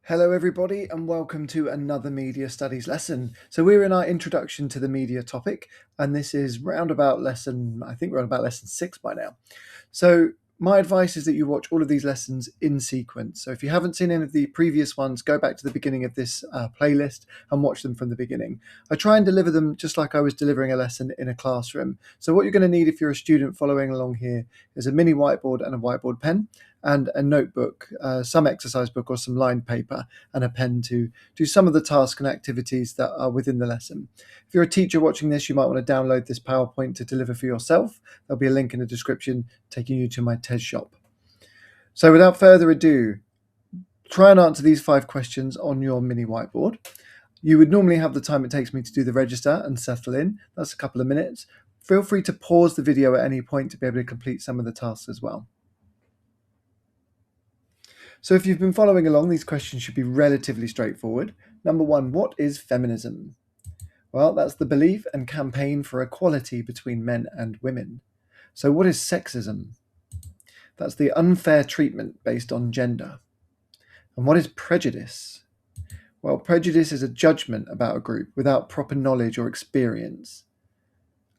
Hello everybody and welcome to another Media Studies lesson. So we're in our introduction to the media topic and this is I think we're on about lesson 6 by now. So my advice is that you watch all of these lessons in sequence. So if you haven't seen any of the previous ones, go back to the beginning of this playlist and watch them from the beginning. I try and deliver them just like I was delivering a lesson in a classroom. So what you're going to need if you're a student following along here is a mini whiteboard and a whiteboard pen and a notebook, some exercise book or some lined paper and a pen to do some of the tasks and activities that are within the lesson. If you're a teacher watching this, you might want to download this PowerPoint to deliver for yourself. There'll be a link in the description taking you to my TES Shop. So without further ado, try and answer these 5 questions on your mini whiteboard. You would normally have the time it takes me to do the register and settle in. That's a couple of minutes. Feel free to pause the video at any point to be able to complete some of the tasks as well. So if you've been following along, these questions should be relatively straightforward. Number 1, what is feminism? Well, that's the belief and campaign for equality between men and women. So what is sexism? That's the unfair treatment based on gender. And what is prejudice? Well, prejudice is a judgment about a group without proper knowledge or experience.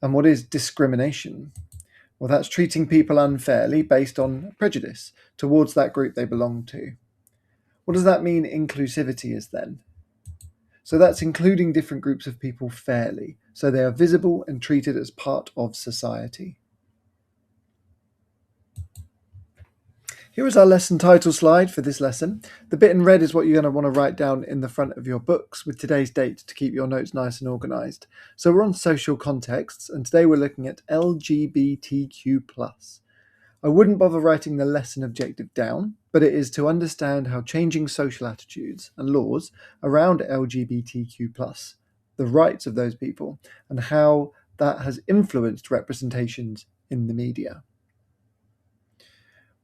And what is discrimination? Well, that's treating people unfairly based on prejudice towards that group they belong to. What does that mean inclusivity is then? So that's including different groups of people fairly, so they are visible and treated as part of society. Here is our lesson title slide for this lesson. The bit in red is what you're going to want to write down in the front of your books with today's date to keep your notes nice and organised. So we're on social contexts, and today we're looking at LGBTQ+. I wouldn't bother writing the lesson objective down, but it is to understand how changing social attitudes and laws around LGBTQ+, the rights of those people, and how that has influenced representations in the media.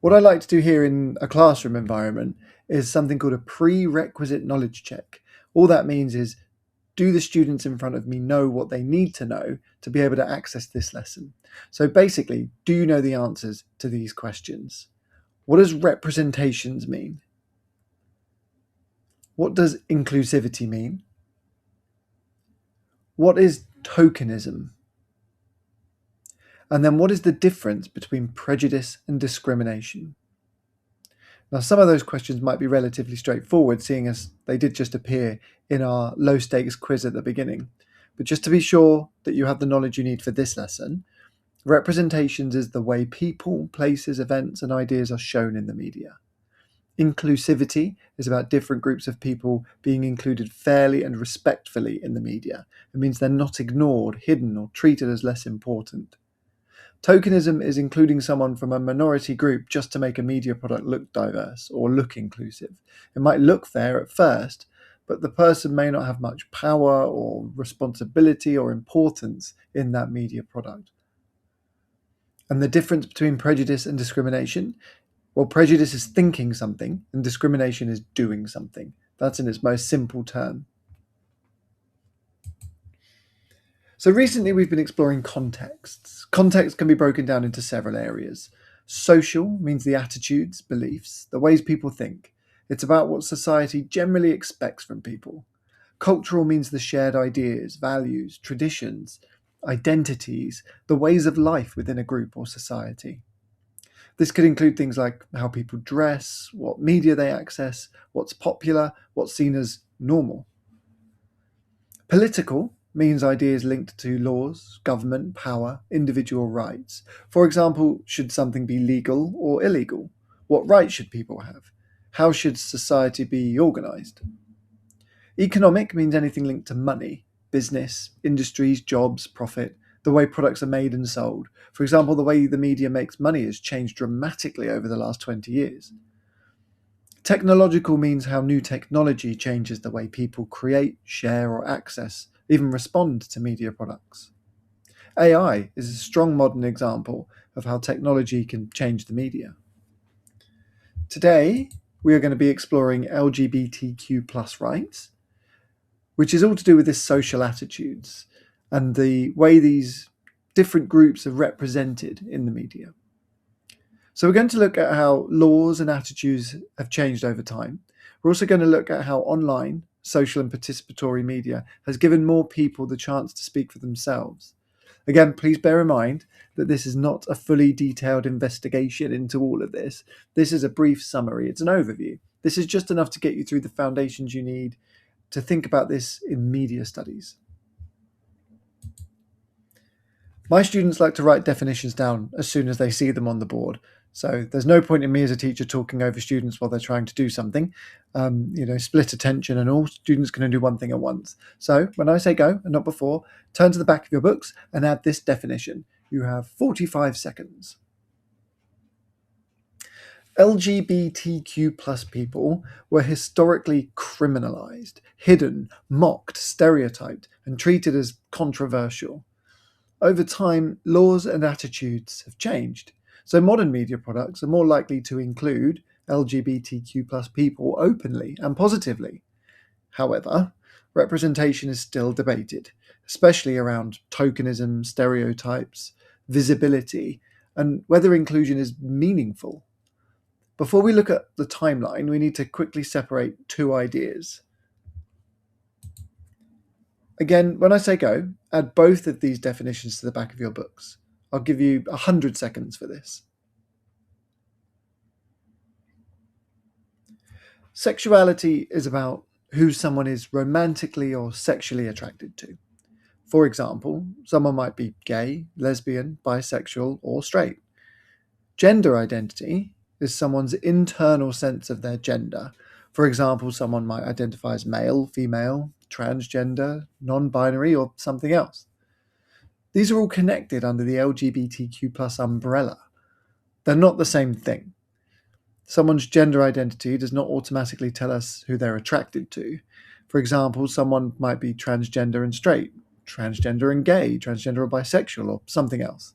What I like to do here in a classroom environment is something called a prerequisite knowledge check. All that means is, do the students in front of me know what they need to know to be able to access this lesson? So basically, do you know the answers to these questions? What does representations mean? What does inclusivity mean? What is tokenism? And then what is the difference between prejudice and discrimination? Now, some of those questions might be relatively straightforward, seeing as they did just appear in our low-stakes quiz at the beginning. But just to be sure that you have the knowledge you need for this lesson, representations is the way people, places, events, and ideas are shown in the media. Inclusivity is about different groups of people being included fairly and respectfully in the media. It means they're not ignored, hidden, or treated as less important. Tokenism is including someone from a minority group just to make a media product look diverse or look inclusive. It might look fair at first, but the person may not have much power or responsibility or importance in that media product. And the difference between prejudice and discrimination? Well, prejudice is thinking something and discrimination is doing something. That's in its most simple term. So recently we've been exploring contexts. Context can be broken down into several areas. Social means the attitudes, beliefs, the ways people think. It's about what society generally expects from people. Cultural means the shared ideas, values, traditions, identities, the ways of life within a group or society. This could include things like how people dress, what media they access, what's popular, what's seen as normal. Political means ideas linked to laws, government, power, individual rights. For example, should something be legal or illegal? What rights should people have? How should society be organised? Economic means anything linked to money, business, industries, jobs, profit, the way products are made and sold. For example, the way the media makes money has changed dramatically over the last 20 years. Technological means how new technology changes the way people create, share, or access, even respond to media products. AI is a strong modern example of how technology can change the media. Today, we are going to be exploring LGBTQ plus rights, which is all to do with this social attitudes and the way these different groups are represented in the media. So we're going to look at how laws and attitudes have changed over time. We're also going to look at how online, social and participatory media has given more people the chance to speak for themselves. Again, please bear in mind that this is not a fully detailed investigation into all of this. This is a brief summary. It's an overview. This is just enough to get you through the foundations you need to think about this in media studies. My students like to write definitions down as soon as they see them on the board. So there's no point in me as a teacher talking over students while they're trying to do something. Split attention, and all students can do one thing at once. So when I say go and not before, turn to the back of your books and add this definition. You have 45 seconds. LGBTQ plus people were historically criminalized, hidden, mocked, stereotyped, and treated as controversial. Over time, laws and attitudes have changed, so modern media products are more likely to include LGBTQ plus people openly and positively. However, representation is still debated, especially around tokenism, stereotypes, visibility, and whether inclusion is meaningful. Before we look at the timeline, we need to quickly separate two ideas. Again, when I say go, add both of these definitions to the back of your books. I'll give you 100 seconds for this. Sexuality is about who someone is romantically or sexually attracted to. For example, someone might be gay, lesbian, bisexual, or straight. Gender identity is someone's internal sense of their gender. For example, someone might identify as male, female, transgender, non-binary, or something else. These are all connected under the LGBTQ plus umbrella. They're not the same thing. Someone's gender identity does not automatically tell us who they're attracted to. For example, someone might be transgender and straight, transgender and gay, transgender or bisexual, or something else.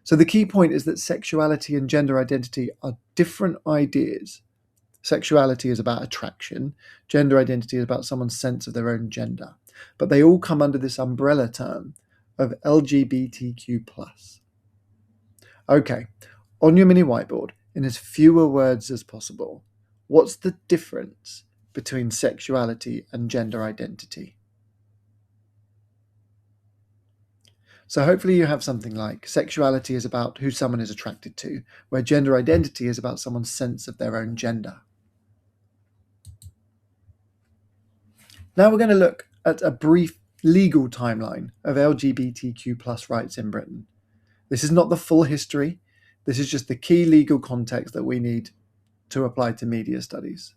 So the key point is that sexuality and gender identity are different ideas. Sexuality is about attraction. Gender identity is about someone's sense of their own gender. But they all come under this umbrella term of LGBTQ+. Okay, on your mini whiteboard, in as fewer words as possible, what's the difference between sexuality and gender identity? So hopefully you have something like sexuality is about who someone is attracted to, where gender identity is about someone's sense of their own gender. Now we're going to look at a brief legal timeline of LGBTQ plus rights in Britain. This is not the full history. This is just the key legal context that we need to apply to media studies.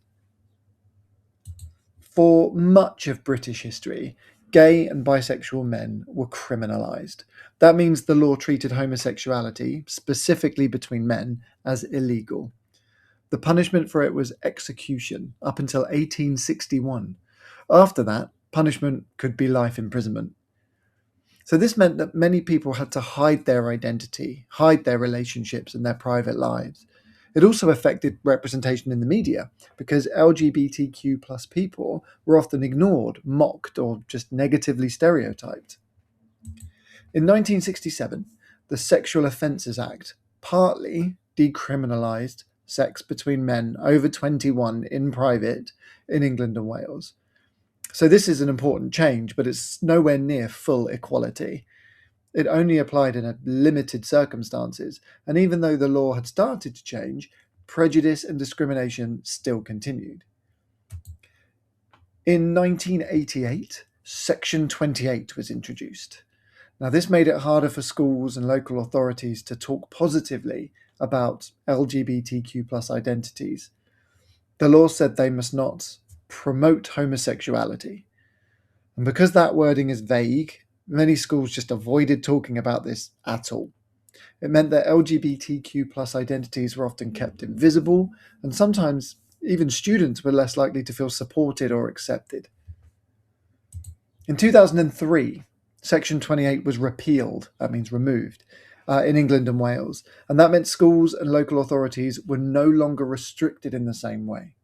For much of British history, gay and bisexual men were criminalised. That means the law treated homosexuality, specifically between men, as illegal. The punishment for it was execution up until 1861. After that, punishment could be life imprisonment. So this meant that many people had to hide their identity, hide their relationships and their private lives. It also affected representation in the media because LGBTQ plus people were often ignored, mocked, or just negatively stereotyped. In 1967, the Sexual Offences Act partly decriminalised sex between men over 21 in private in England and Wales. So this is an important change, but it's nowhere near full equality. It only applied in limited circumstances, and even though the law had started to change, prejudice and discrimination still continued. In 1988, Section 28 was introduced. Now, this made it harder for schools and local authorities to talk positively about LGBTQ plus identities. The law said they must not promote homosexuality. And because that wording is vague, many schools just avoided talking about this at all. It meant that LGBTQ plus identities were often kept invisible, and sometimes even students were less likely to feel supported or accepted. In 2003, Section 28 was repealed, that means removed, in England and Wales, and that meant schools and local authorities were no longer restricted in the same way.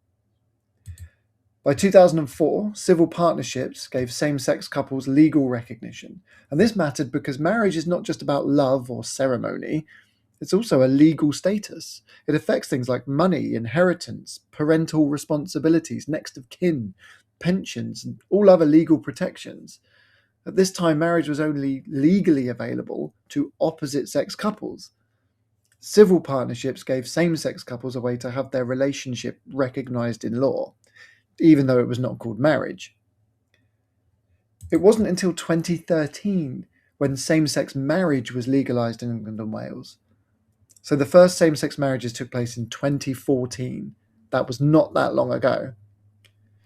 By 2004, civil partnerships gave same-sex couples legal recognition, and this mattered because marriage is not just about love or ceremony, It's also a legal status. It affects things like money, inheritance, parental responsibilities, next of kin, pensions, and all other legal protections. At this time, marriage was only legally available to opposite sex couples. Civil partnerships gave same sex couples a way to have their relationship recognised in law, even though it was not called marriage. It wasn't until 2013 when same sex marriage was legalised in England and Wales. So the first same sex marriages took place in 2014. That was not that long ago.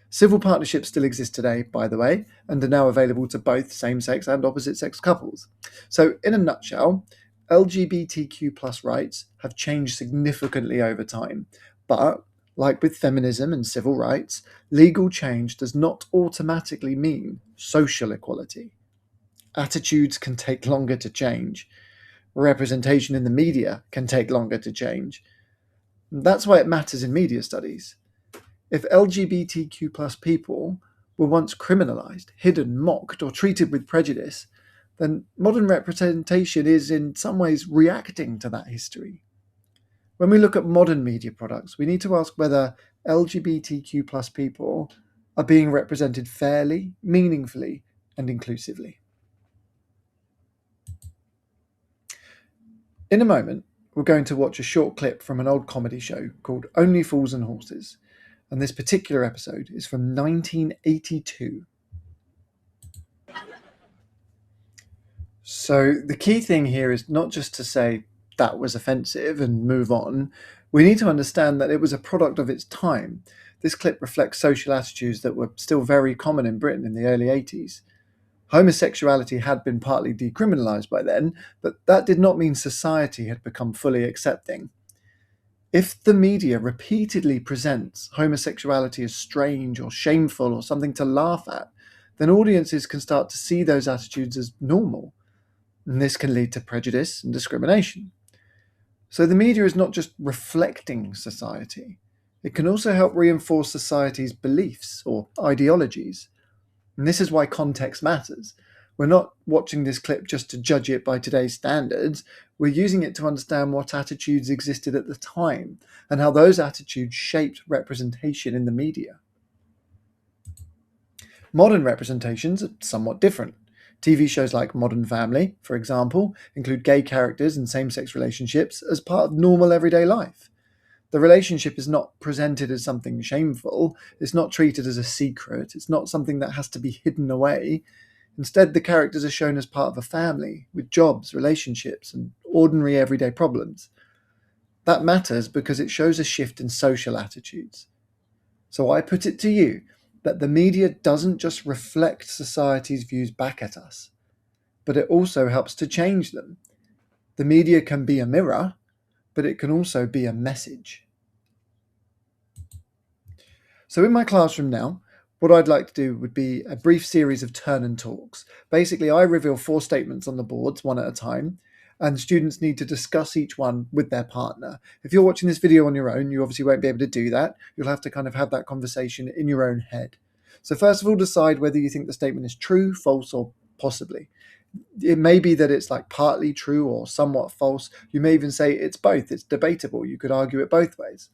Civil partnerships still exist today, by the way, and are now available to both same sex and opposite sex couples. So, in a nutshell, LGBTQ plus rights have changed significantly over time. But, like with feminism and civil rights, legal change does not automatically mean social equality. Attitudes can take longer to change. Representation in the media can take longer to change. That's why it matters in media studies. If LGBTQ plus people were once criminalised, hidden, mocked, or treated with prejudice, then modern representation is in some ways reacting to that history. When we look at modern media products, we need to ask whether LGBTQ plus people are being represented fairly, meaningfully, and inclusively. In a moment, we're going to watch a short clip from an old comedy show called Only Fools and Horses, and this particular episode is from 1982. So the key thing here is not just to say that was offensive and move on. We need to understand that it was a product of its time. This clip reflects social attitudes that were still very common in Britain in the early 80s. Homosexuality had been partly decriminalised by then, but that did not mean society had become fully accepting. If the media repeatedly presents homosexuality as strange or shameful or something to laugh at, then audiences can start to see those attitudes as normal. And this can lead to prejudice and discrimination. So the media is not just reflecting society, it can also help reinforce society's beliefs or ideologies. And this is why context matters. We're not watching this clip just to judge it by today's standards. We're using it to understand what attitudes existed at the time and how those attitudes shaped representation in the media. Modern representations are somewhat different. TV shows like Modern Family, for example, include gay characters and same-sex relationships as part of normal everyday life. The relationship is not presented as something shameful, it's not treated as a secret, it's not something that has to be hidden away. Instead, the characters are shown as part of a family, with jobs, relationships, and ordinary everyday problems. That matters because it shows a shift in social attitudes. So I put it to you that the media doesn't just reflect society's views back at us, but it also helps to change them. The media can be a mirror, but it can also be a message. So in my classroom now, what I'd like to do would be a brief series of turn and talks. Basically, I reveal 4 statements on the boards, one at a time, and students need to discuss each one with their partner. If you're watching this video on your own, you obviously won't be able to do that. You'll have to kind of have that conversation in your own head. So first of all, decide whether you think the statement is true, false, or possibly. It may be that it's like partly true or somewhat false. You may even say it's both. It's debatable. You could argue it both ways.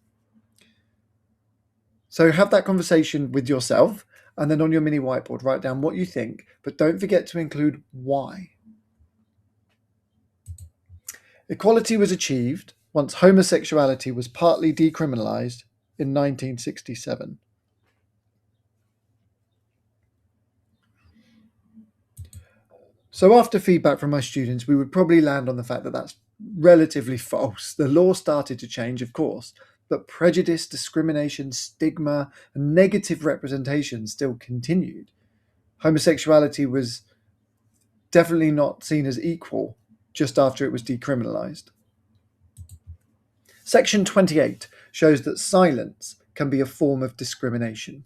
So have that conversation with yourself, and then on your mini whiteboard, write down what you think, but don't forget to include why. Equality was achieved once homosexuality was partly decriminalised in 1967. So after feedback from my students, we would probably land on the fact that that's relatively false. The law started to change, of course, but prejudice, discrimination, stigma, and negative representation still continued. Homosexuality was definitely not seen as equal just after it was decriminalised. Section 28 shows that silence can be a form of discrimination.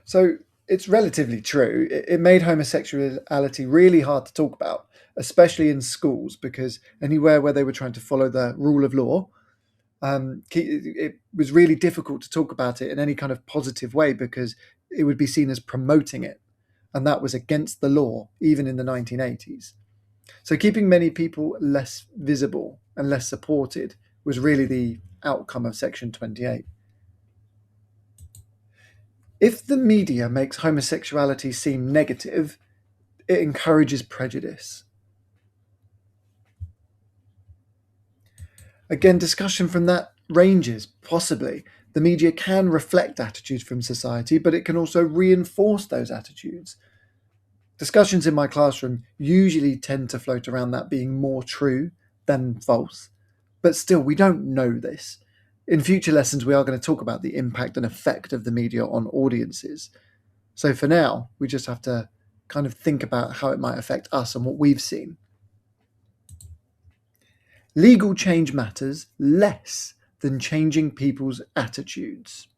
So it's relatively true. It made homosexuality really hard to talk about, especially in schools, because anywhere where they were trying to follow the rule of law, it was really difficult to talk about it in any kind of positive way because it would be seen as promoting it. and that was against the law, even in the 1980s. So keeping many people less visible and less supported was really the outcome of Section 28. If the media makes homosexuality seem negative, it encourages prejudice. Again, discussion from that ranges, possibly. The media can reflect attitudes from society, but it can also reinforce those attitudes. Discussions in my classroom usually tend to float around that being more true than false. But still, we don't know this. In future lessons, we are going to talk about the impact and effect of the media on audiences. So for now, we just have to kind of think about how it might affect us and what we've seen. Legal change matters less than changing people's attitudes.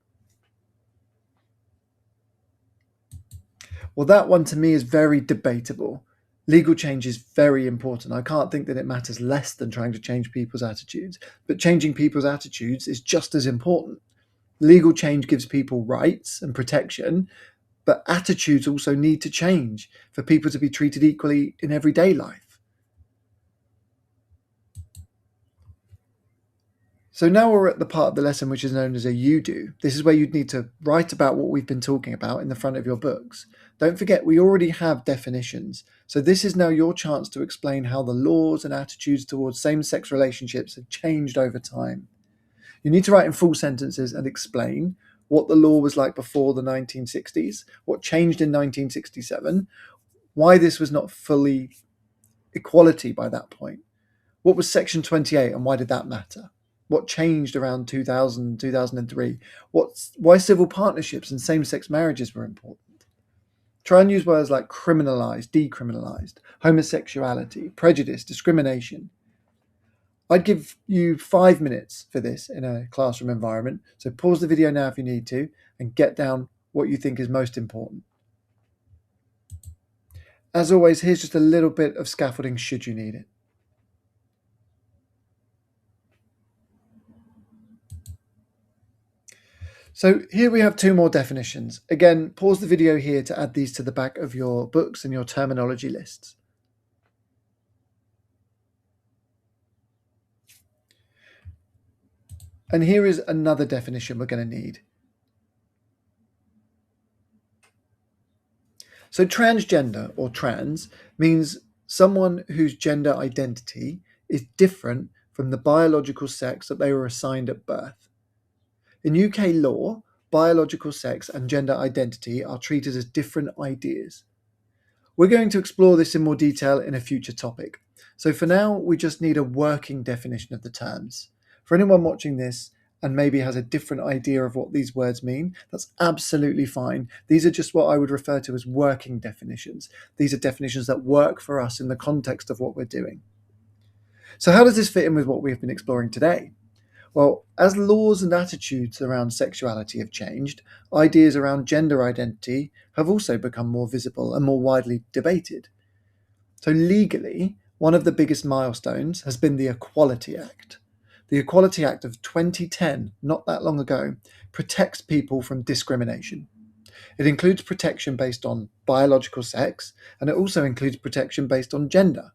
Well, that one to me is very debatable. Legal change is very important. I can't think that it matters less than trying to change people's attitudes, but changing people's attitudes is just as important. Legal change gives people rights and protection, but attitudes also need to change for people to be treated equally in everyday life. So now we're at the part of the lesson which is known as a you do. This is where you'd need to write about what we've been talking about in the front of your books. Don't forget, we already have definitions. So this is now your chance to explain how the laws and attitudes towards same-sex relationships have changed over time. You need to write in full sentences and explain what the law was like before the 1960s, what changed in 1967, why this was not fully equality by that point. What was Section 28 and why did that matter? What changed around 2000, 2003? Why civil partnerships and same-sex marriages were important? Try and use words like criminalised, decriminalised, homosexuality, prejudice, discrimination. I'd give you 5 minutes for this in a classroom environment, so pause the video now if you need to and get down what you think is most important. As always, here's just a little bit of scaffolding should you need it. So here we have two more definitions. Again, pause the video here to add these to the back of your books and your terminology lists. And here is another definition we're going to need. So transgender or trans means someone whose gender identity is different from the biological sex that they were assigned at birth. In UK law, biological sex and gender identity are treated as different ideas. We're going to explore this in more detail in a future topic. So for now, we just need a working definition of the terms. For anyone watching this and maybe has a different idea of what these words mean, that's absolutely fine. These are just what I would refer to as working definitions. These are definitions that work for us in the context of what we're doing. So how does this fit in with what we've been exploring today? Well, as laws and attitudes around sexuality have changed, ideas around gender identity have also become more visible and more widely debated. So legally, one of the biggest milestones has been the Equality Act. The Equality Act of 2010, not that long ago, protects people from discrimination. It includes protection based on biological sex, and it also includes protection based on gender.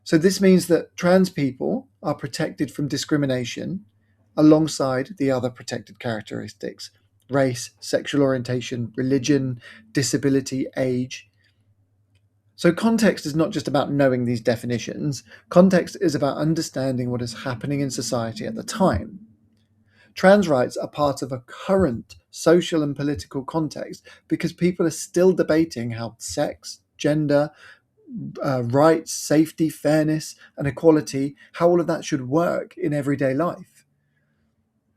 So this means that trans people are protected from discrimination alongside the other protected characteristics: race, sexual orientation, religion, disability, age. So context is not just about knowing these definitions. Context is about understanding what is happening in society at the time. Trans rights are part of a current social and political context because people are still debating how sex, gender, rights, safety, fairness, and equality, how all of that should work in everyday life.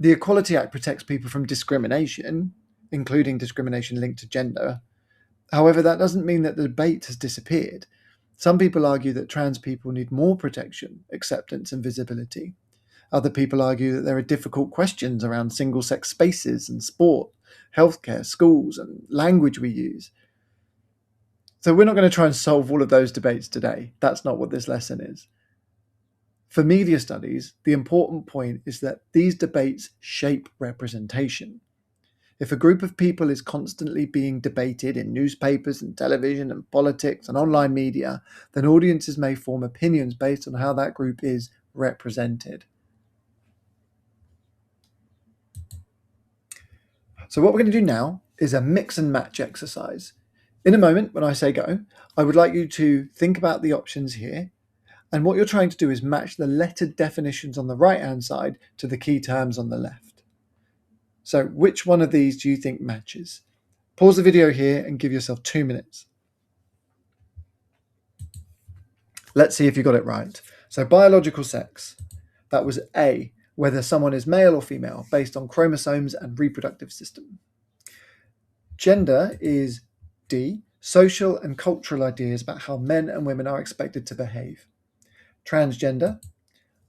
The Equality Act protects people from discrimination, including discrimination linked to gender. However, that doesn't mean that the debate has disappeared. Some people argue that trans people need more protection, acceptance, and visibility. Other people argue that there are difficult questions around single-sex spaces and sport, healthcare, schools, and language we use. So we're not going to try and solve all of those debates today. That's not what this lesson is. For media studies, the important point is that these debates shape representation. If a group of people is constantly being debated in newspapers and television and politics and online media, then audiences may form opinions based on how that group is represented. So what we're going to do now is a mix and match exercise. In a moment, when I say go, I would like you to think about the options here. And what you're trying to do is match the lettered definitions on the right-hand side to the key terms on the left. So which one of these do you think matches? Pause the video here and give yourself 2 minutes. Let's see if you got it right. So biological sex, that was A, whether someone is male or female based on chromosomes and reproductive system. Gender is D, social and cultural ideas about how men and women are expected to behave. Transgender,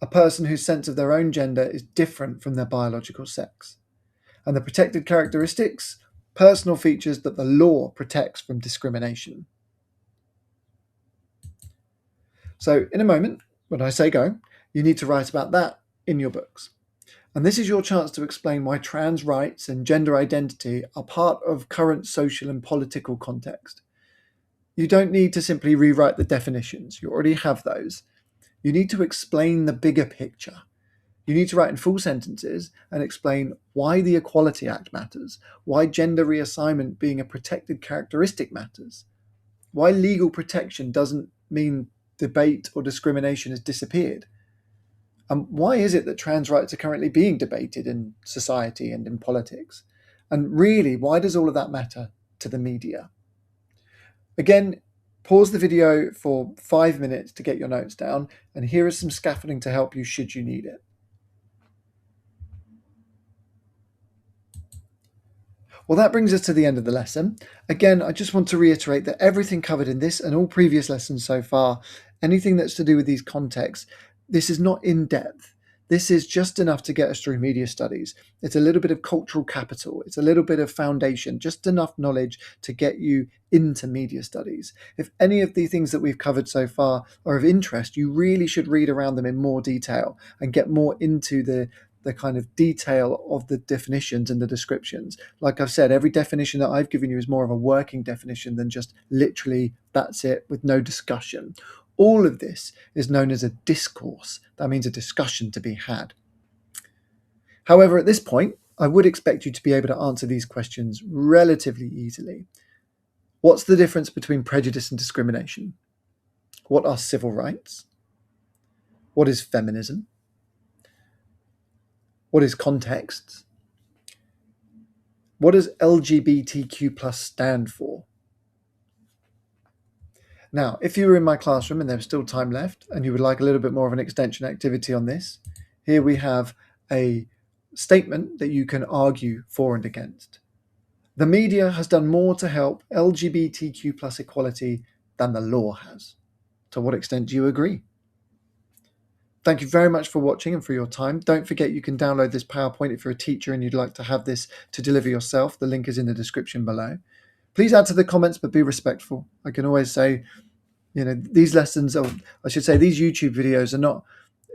a person whose sense of their own gender is different from their biological sex. And the protected characteristics, personal features that the law protects from discrimination. So in a moment, when I say go, you need to write about that in your books. And this is your chance to explain why trans rights and gender identity are part of current social and political context. You don't need to simply rewrite the definitions, you already have those. You need to explain the bigger picture. You need to write in full sentences and explain why the Equality Act matters, why gender reassignment being a protected characteristic matters, why legal protection doesn't mean debate or discrimination has disappeared, and why is it that trans rights are currently being debated in society and in politics, and really, why does all of that matter to the media? Again, pause the video for 5 minutes to get your notes down, and here is some scaffolding to help you should you need it. Well, that brings us to the end of the lesson. Again, I just want to reiterate that everything covered in this and all previous lessons so far, anything that's to do with these contexts, this is not in depth. This is just enough to get us through media studies. It's a little bit of cultural capital. It's a little bit of foundation, just enough knowledge to get you into media studies. If any of the things that we've covered so far are of interest, you really should read around them in more detail and get more into the kind of detail of the definitions and the descriptions. Like I've said, every definition that I've given you is more of a working definition than just literally that's it with no discussion. All of this is known as a discourse. That means a discussion to be had. However, at this point, I would expect you to be able to answer these questions relatively easily. What's the difference between prejudice and discrimination? What are civil rights? What is feminism? What is context? What does LGBTQ plus stand for? Now, if you were in my classroom and there's still time left and you would like a little bit more of an extension activity on this, here we have a statement that you can argue for and against. The media has done more to help LGBTQ plus equality than the law has. To what extent do you agree? Thank you very much for watching and for your time. Don't forget you can download this PowerPoint if you're a teacher and you'd like to have this to deliver yourself. The link is in the description below. Please add to the comments, but be respectful. I can always say, these lessons, or I should say these YouTube videos are not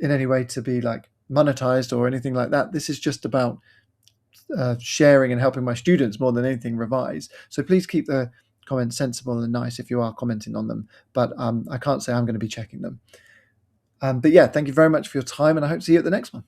in any way to be like monetized or anything like that. This is just about sharing and helping my students more than anything revise. So please keep the comments sensible and nice if you are commenting on them. But I can't say I'm going to be checking them. But yeah, thank you very much for your time, and I hope to see you at the next one.